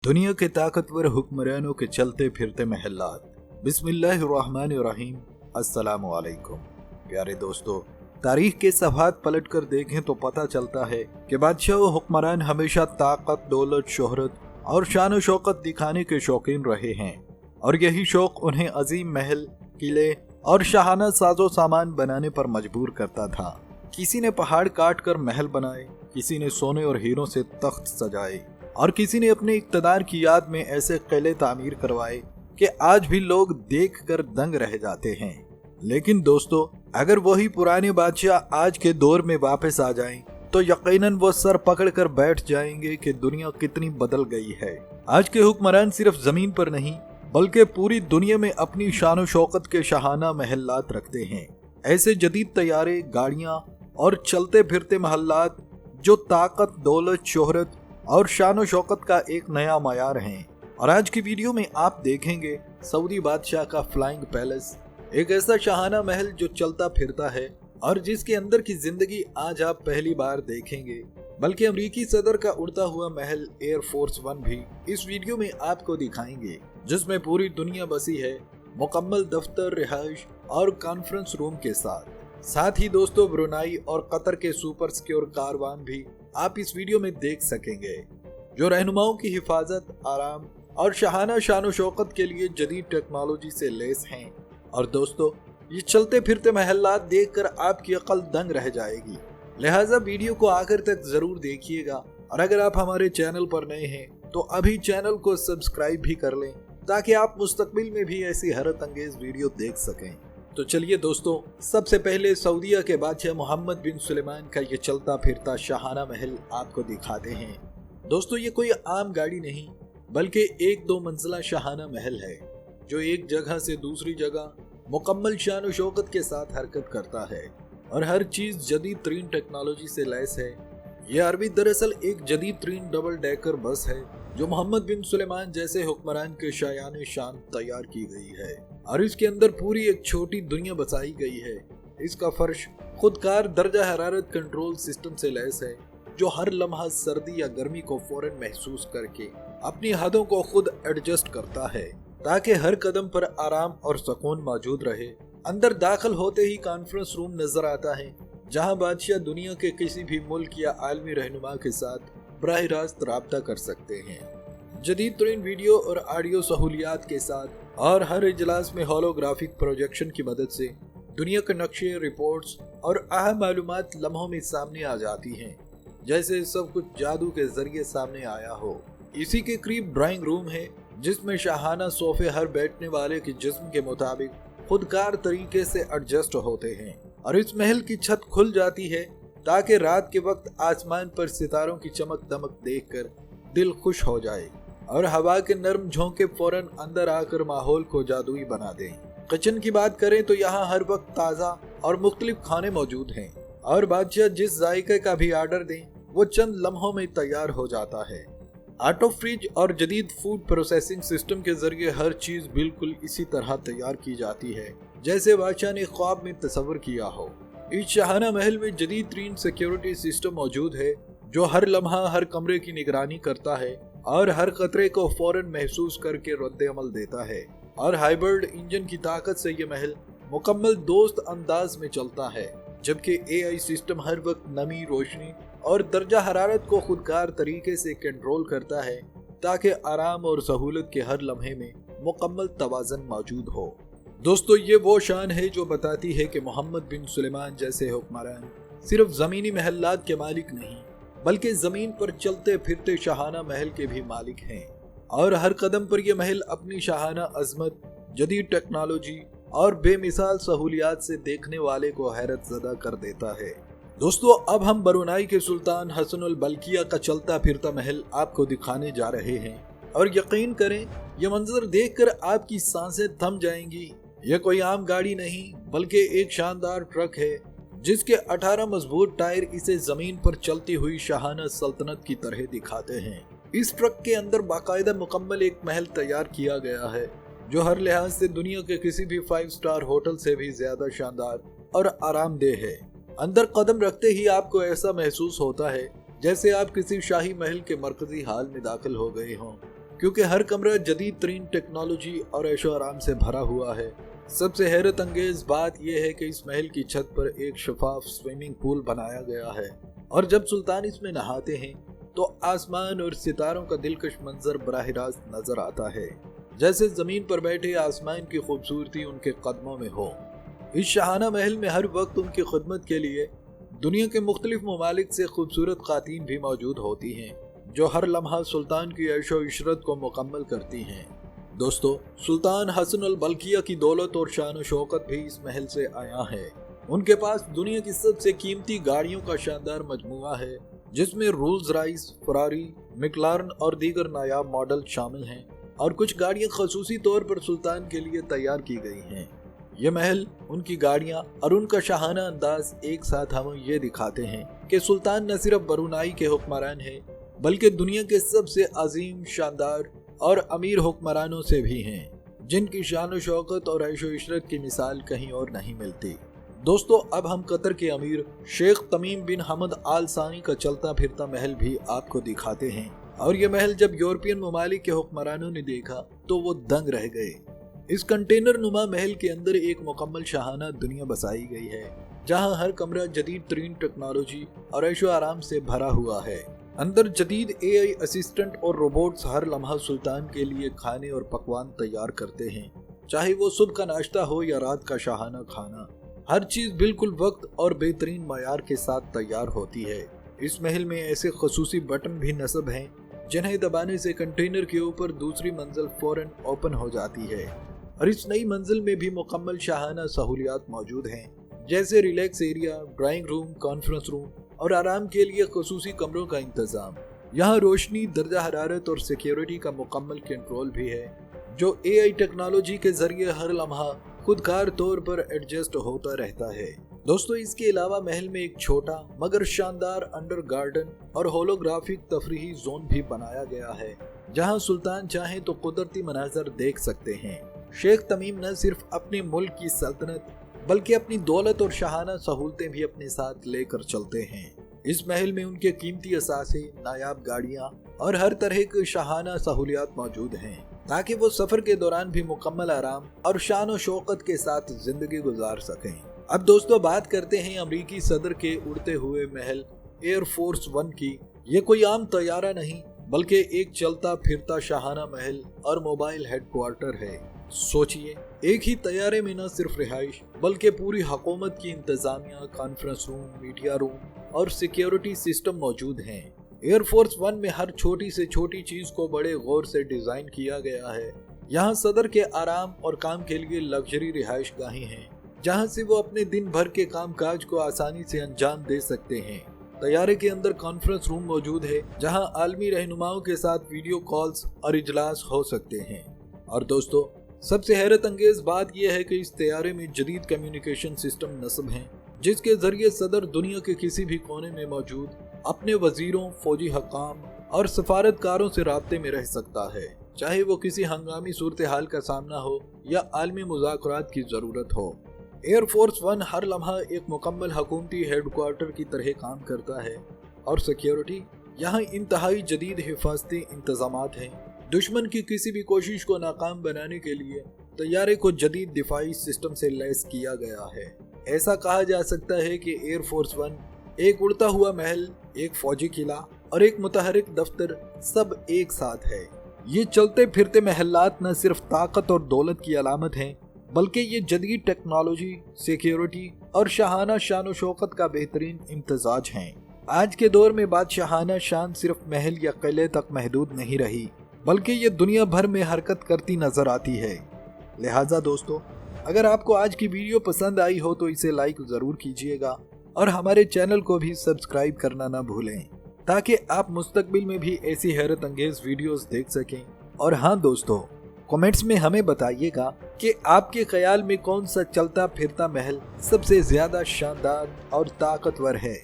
दुनिया के ताकतवर हुक्मरानों के चलते फिरते महल्लात। बिस्मिल्लाहिर्रहमानिर्रहीम। अस्सलामु अलैकुम। प्यारे दोस्तों, तारीख के सफ़हात पलट कर देखें तो पता चलता है कि बादशाह व हुक्मरान हमेशा ताकत, दौलत, शोहरत और शान व शौकत दिखाने के शौकीन रहे हैं, और यही शौक उन्हें अजीम महल, किले और शाहाना साजो सामान बनाने पर मजबूर करता था। किसी ने पहाड़ काट कर महल बनाए, किसी ने सोने और हीरों से तख्त सजाए, और किसी ने अपने इक़्तिदार की याद में ऐसे किले तामीर करवाए कि आज भी लोग देखकर दंग रह जाते हैं। लेकिन दोस्तों, अगर वही पुराने बादशाह आज के दौर में वापस आ जाएं, तो यकीनन वो सर पकड़कर बैठ जाएंगे कि दुनिया कितनी बदल गई है। आज के हुक्मरान सिर्फ जमीन पर नहीं बल्कि पूरी दुनिया में अपनी शान व शौकत के शाहाना महल्लात रखते हैं। ऐसे जदीद तैयारे, गाड़ियां और चलते फिरते महल्लात जो ताकत, दौलत, शोहरत और शान व शौकत का एक नया मयार हैं। और आज की वीडियो में आप देखेंगे सऊदी बादशाह का फ्लाइंग पैलेस, एक ऐसा शाहाना महल जो चलता फिरता है और जिसके अंदर की जिंदगी आज आप पहली बार देखेंगे। बल्कि अमेरिकी सदर का उड़ता हुआ महल एयर फोर्स वन भी इस वीडियो में आपको दिखाएंगे, जिसमें पूरी दुनिया बसी है, मुकम्मल दफ्तर, रिहाइश और कॉन्फ्रेंस रूम के साथ ही दोस्तों ब्रुनाई और कतर के सुपर सिक्योर कारवान भी आप इस वीडियो में देख सकेंगे, जो रहनुमाओं की हिफाजत, आराम और शाहाना शान व शौकत के लिए जदीद टेक्नोलॉजी से लैस हैं। और दोस्तों, ये चलते फिरते महल्लात देखकर आपकी अकल दंग रह जाएगी। लिहाजा वीडियो को आखिर तक जरूर देखिएगा, और अगर आप हमारे चैनल पर नए हैं तो अभी चैनल को सब्सक्राइब भी कर लें, ताकि आप मुस्तकबिल में भी ऐसी हैरत अंगेज वीडियो देख सकें। तो चलिए दोस्तों, सबसे पहले सऊदीया के बादशाह मोहम्मद बिन सुलेमान का ये चलता फिरता शाहाना महल आपको दिखाते हैं। दोस्तों, ये कोई आम गाड़ी नहीं बल्कि एक दो मंजिला शाहाना महल है, जो एक जगह से दूसरी जगह मुकम्मल शान व शौकत के साथ हरकत करता है, और हर चीज जदीद तरीन टेक्नोलॉजी से लैस है। यह अरबी दरअसल एक जदीद तरीन डबल डेकर बस है, जो मोहम्मद बिन सुलेमान जैसे हुक्मरान के शायान शान तैयार की गई है, और इसके अंदर पूरी एक छोटी दुनिया बसाई गई है। इसका फर्श खुदकार दर्जा हरारत कंट्रोल सिस्टम से लैस है, जो हर लम्हा सर्दी या गर्मी को फौरन महसूस करके अपनी हदों को खुद एडजस्ट करता है, ताकि हर कदम पर आराम और सुकून मौजूद रहे। अंदर दाखिल होते ही कॉन्फ्रेंस रूम नजर आता है, जहां बादशाह दुनिया के किसी भी मुल्क या आलमी रहनुमा के साथ बराह रास्त राब्ता कर सकते हैं। जदीद तरीन वीडियो और ऑडियो सहूलियात के साथ, और हर इजलास में होलोग्राफिक प्रोजेक्शन की मदद से दुनिया के नक्शे, रिपोर्ट्स और अहम मालूमात लम्हों में सामने आ जाती हैं, जैसे सब कुछ जादू के जरिए सामने आया हो। इसी के करीब ड्राइंग रूम है, जिसमें शाहाना सोफे हर बैठने वाले के जिस्म के मुताबिक खुदकार तरीके से एडजस्ट होते हैं, और इस महल की छत खुल जाती है ताकि रात के वक्त आसमान पर सितारों की चमक दमक देखकर दिल खुश हो जाए, और हवा के नर्म झोंके फौरन अंदर आकर माहौल को जादुई बना दें। किचन की बात करें तो यहाँ हर वक्त ताज़ा और मुख्तलिफ खाने मौजूद हैं, और बादशाह जिस जायके का भी आर्डर दें वो चंद लम्हों में तैयार हो जाता है। ऑटो फ्रिज और जदीद फूड प्रोसेसिंग सिस्टम के जरिए हर चीज बिल्कुल इसी तरह तैयार की जाती है जैसे बादशाह ने ख्वाब में तस्वर किया हो। इस शाहाना महल में जदीद तरीन सिक्योरिटी सिस्टम मौजूद है, जो हर लम्हा हर कमरे की निगरानी करता है और हर खतरे को फौरन महसूस करके रद्द अमल देता है। और हाइब्रिड इंजन की ताकत से ये महल मुकम्मल दोस्त अंदाज में चलता है, जबकि एआई सिस्टम हर वक्त नमी, रोशनी और दर्जा हरारत को खुदकार तरीके से कंट्रोल करता है, ताकि आराम और सहूलत के हर लम्हे में मुकम्मल तवाज़न मौजूद हो। दोस्तों, ये वो शान है जो बताती है कि मोहम्मद बिन सुलेमान जैसे हुक्मरान सिर्फ ज़मीनी महल्लात के मालिक नहीं बल्कि ज़मीन पर चलते फिरते शाहाना महल के भी मालिक हैं, और हर कदम पर यह महल अपनी शाहाना अजमत, जदीद टेक्नोलॉजी और बेमिसाल सहूलियात से देखने वाले को हैरत ज़दा कर देता है। दोस्तों, अब हम ब्रुनाई के सुल्तान हसन बल्किया का चलता फिरता महल आपको दिखाने जा रहे हैं, और यकीन करें ये मंजर देखकर आपकी सांसें थम जाएंगी। यह कोई आम गाड़ी नहीं बल्कि एक शानदार ट्रक है, जिसके 18 मजबूत टायर इसे जमीन पर चलती हुई शाहाना सल्तनत की तरह दिखाते हैं। इस ट्रक के अंदर बाकायदा मुकम्मल एक महल तैयार किया गया है, जो हर लिहाज से दुनिया के किसी भी 5 स्टार होटल से भी ज्यादा शानदार और आरामदेह है। अंदर कदम रखते ही आपको ऐसा महसूस होता है जैसे आप किसी शाही महल के मरकजी हाल में दाखिल हो गए हों। क्योंकि हर कमरा जदीद तरीन टेक्नोलॉजी और ऐशो आराम से भरा हुआ है। सबसे हैरत अंगेज बात यह है कि इस महल की छत पर एक शफाफ स्विमिंग पूल बनाया गया है और जब सुल्तान इसमें नहाते हैं तो आसमान और सितारों का दिलकश मंजर बराह रास्त नजर आता है, जैसे जमीन पर बैठे आसमान की खूबसूरती उनके कदमों में हो। इस शाहाना महल में हर वक्त उनकी खिदमत के लिए दुनिया के मुख्तलिफ ममालिक से खूबसूरत खातीन भी मौजूद होती हैं, जो हर लम्हा सुल्तान की ऐशो इशरत को मुकम्मल करती हैं। दोस्तों, सुल्तान हसन अल बल्किया की दौलत और शान व शौकत भी इस महल से आया है। उनके पास दुनिया की सबसे कीमती गाड़ियों का शानदार मजमुआ है, जिसमें रोल्स रॉयस, फरारी, मैक्लारन और दीगर नायाब मॉडल शामिल हैं और कुछ गाड़ियां खसूसी तौर पर सुल्तान के लिए तैयार की गई हैं। ये महल, उनकी गाड़ियां और उनका शाहाना अंदाज एक साथ हमें ये दिखाते हैं कि सुल्तान न सिर्फ बरूनाई के हुक्मरान हैं, बल्कि दुनिया के सबसे अजीम, शानदार और अमीर हुक्मरानों से भी हैं, जिनकी शान व शौकत और ऐशो इशरत की मिसाल कहीं और नहीं मिलती। दोस्तों, अब हम कतर के अमीर शेख तमीम बिन हमद आल सानी का चलता फिरता महल भी आपको दिखाते हैं। और ये महल जब यूरोपियन ममालिक के हुक्मरानों ने देखा तो वो दंग रह गए। इस कंटेनर नुमा महल के अंदर एक मुकम्मल शाहाना दुनिया बसाई गई है, जहाँ हर कमरा जदीद तरीन टेक्नोलॉजी और ऐशो आराम से भरा हुआ है। अंदर जदीद AI असिस्टेंट और रोबोट्स हर लम्हा सुल्तान के लिए खाने और पकवान तैयार करते हैं, चाहे वो सुबह का नाश्ता हो या रात का शाहाना खाना। हर चीज बिल्कुल वक्त और बेहतरीन मायार के साथ तैयार होती है। इस महल में ऐसे खसूसी बटन भी नस्ब हैं, जिन्हें दबाने से कंटेनर के ऊपर दूसरी मंजिल फौरन ओपन हो जाती है। और इस नई मंजिल में भी मुकम्मल शाहाना सहूलियात मौजूद हैं, जैसे relax area, drawing room, conference room और आराम के लिए खसूसी कमरों का इंतजाम। यहाँ रोशनी, दर्जा हरारत और सिक्योरिटी का मुकम्मल कंट्रोल भी है, जो AI टेक्नोलॉजी के जरिए हर लम्हा खुदकार तौर पर एडजस्ट होता रहता है। दोस्तों, इसके अलावा महल में एक छोटा मगर शानदार अंडर गार्डन और होलोग्राफिक तफरीही जोन भी बनाया गया है, जहाँ सुल्तान चाहे तो कुदरती मनाजर देख सकते हैं। शेख तमीम न सिर्फ अपने मुल्क की सल्तनत बल्कि अपनी दौलत और शाहाना सहूलतें भी अपने साथ लेकर चलते हैं। इस महल में उनके कीमती असासे, नायाब गाड़ियां और हर तरह की शाहाना सहूलियात मौजूद हैं, ताकि वो सफर के दौरान भी मुकम्मल आराम और शान व शौकत के साथ जिंदगी गुजार सकें। अब दोस्तों, बात करते हैं अमरीकी सदर के उड़ते हुए महल एयरफोर्स 1 की। ये कोई आम तैयारा नहीं, बल्कि एक चलता फिरता शाहाना महल और मोबाइल हेडक्वार्टर है। सोचिए, एक ही तैयारे में न सिर्फ रिहाइश बल्कि पूरी हुकूमत की इंतजामिया, कॉन्फ्रेंस रूम, मीडिया रूम और सिक्योरिटी सिस्टम मौजूद हैं। एयरफोर्स 1 में हर छोटी से छोटी चीज को बड़े गौर से डिजाइन किया गया है। यहाँ सदर के आराम और काम के लिए लग्जरी रिहाइश गाहें हैं, जहाँ से वो अपने दिन भर के काम काज को आसानी से अंजाम दे सकते हैं। तैयारे के अंदर कॉन्फ्रेंस रूम मौजूद है, जहाँ आलमी रहनुमाओं के साथ वीडियो कॉल्स और इजलास हो सकते हैं। और दोस्तों, सबसे हैरत अंगेज बात यह है कि इस तैयारे में जदीद कम्युनिकेशन सिस्टम नस्ब हैं, जिसके जरिए सदर दुनिया के किसी भी कोने में मौजूद अपने वजीरों, फौजी हकाम और सफारतकारों से राब्ते में रह सकता है, चाहे वो किसी हंगामी सूरत हाल का सामना हो या आलमी मुज़ाकरात की जरूरत हो। एयरफोर्स 1 हर लम्हा एक मुकम्मल हुकूमती हेडक्वार्टर की तरह काम करता है और सिक्योरिटी यहाँ इंतहाई जदीद हिफाजती इंतजामात हैं। दुश्मन की किसी भी कोशिश को नाकाम बनाने के लिए तैयारे को जदीद दिफाई सिस्टम से लैस किया गया है। ऐसा कहा जा सकता है कि एयरफोर्स 1 एक उड़ता हुआ महल, एक फौजी किला और एक मुतहरिक दफ्तर सब एक साथ है। ये चलते फिरते महलात न सिर्फ ताकत और दौलत की अलामत हैं, बल्कि ये जदीद टेक्नोलॉजी, सिक्योरिटी और शाहाना शान व शौकत का बेहतरीन इम्तजाज हैं। आज के दौर में बादशाहाना शान सिर्फ महल या किले तक महदूद नहीं रही, बल्कि ये दुनिया भर में हरकत करती नजर आती है। लिहाजा दोस्तों, अगर आपको आज की वीडियो पसंद आई हो तो इसे लाइक जरूर कीजिएगा और हमारे चैनल को भी सब्सक्राइब करना ना भूलें, ताकि आप मुस्तकबिल में भी ऐसी हैरत अंगेज वीडियोस देख सकें। और हाँ दोस्तों, कमेंट्स में हमें बताइएगा कि आपके ख्याल में कौन सा चलता फिरता महल सबसे ज्यादा शानदार और ताकतवर है।